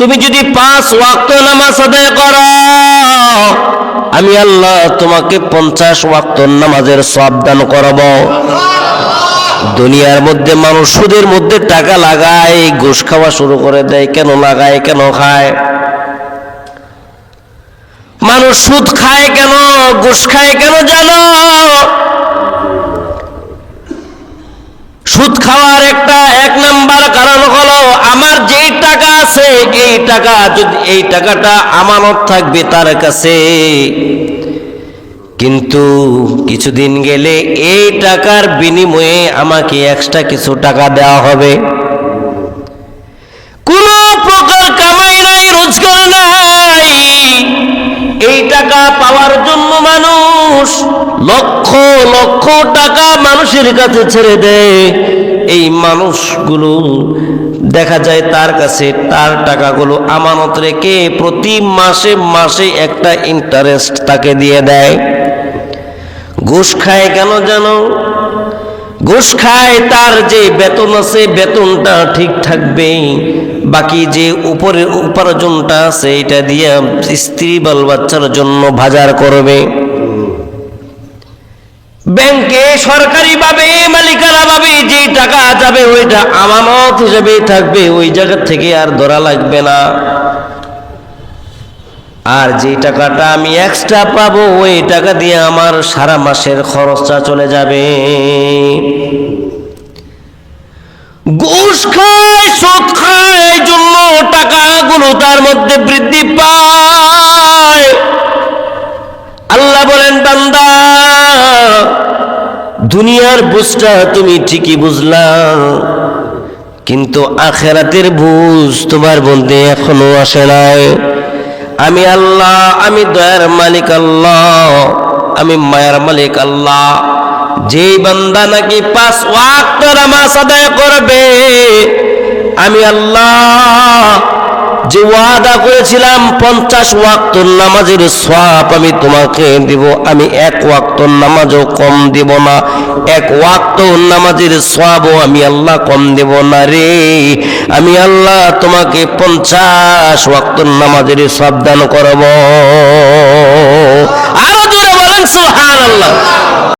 তুমি যদি 5 ওয়াক্ত নামাজ আদায় করো, আমি আল্লাহ তোমাকে 50 ওয়াক্ত নামাজের সওয়াব দান করব। দুনিয়ার মধ্যে মানুষ সুদের মধ্যে টাকা লাগায়, ঘুষ খাওয়া শুরু করে দেয়। কেন লাগায়, কেন খায়? মানুষ সুদ খায় কেন, ঘুষ খায় কেন জানো? সুদ খাওয়ার এক নাম্বার কারণ হলো, আমার যেই টাকা আছে এই টাকাটা আমানত থাকবে তার কাছে, কিন্তু কিছুদিন গেলে এই টাকার বিনিময়ে আমাকে এক্সট্রা কিছু টাকা দেওয়া হবে। কোন প্রকার কামাই নাই, রোজগার নাই। এই টাকা পাওয়ার জন্য মানুষ লক্ষ লক্ষ টাকা মানুষের কাছে ছেড়ে দেয়। এই মানুষগুলো দেখা যায় তার কাছে তার টাকাগুলো আমানত রেখে প্রতি মাসে মাসে একটা ইন্টারেস্ট তাকে দিয়ে দেয়। ঘুষ খায় কেন জানো? ঘুষ খায়, তার যে বেতন আছে বেতনটা ঠিক থাকবে, বাকি যে উপরের উপার্জনটা আছে এটা দিয়ে স্ত্রী বাল বাচ্চার জন্য বাজার করবে। ব্যাংকে সরকারি ভাবে মালিকানা ভাবে যে টাকা যাবে ওইটা আমানত হিসেবে থাকবে, ওই জায়গা থেকে আর ধরা লাগবে না। আর যে টাকাটা আমি এক্সট্রা পাবো ওই টাকা দিয়ে আমার সারা মাসের খরচটা চলে যাবে। ঘুষ খায়, সুদ খায়, এই জন্য টাকাগুলো তার মধ্যে বৃদ্ধি পায়। আল্লাহ বলেন, বান্দা দুনিয়ার বুঝটা তুমি ঠিকই বুঝলা, কিন্তু আখিরাতের বুঝ তোমার মধ্যে এখনো আসে নাই। আমি আল্লাহ, আমি দয়ার মালিক আল্লাহ, আমি মায়ার মালিক আল্লাহ। যে বান্দা নাকি 5 ওয়াক্ত নামাজ আদায় করবে, আমি আল্লাহ যে ওয়াদা করেছিলাম 50 ওয়াক্ত নামাজের সওয়াব আমি তোমাকে দিব, আমি 1 ওয়াক্ত নামাজও কম দিব না। 1 ওয়াক্ত নামাজের সওয়াবও আমি আল্লাহ কম দেব না রে। আমি আল্লাহ তোমাকে 50 ওয়াক্ত নামাজের সওয়াব দান করব। আরো জোরে বলেন সুবহানাল্লাহ।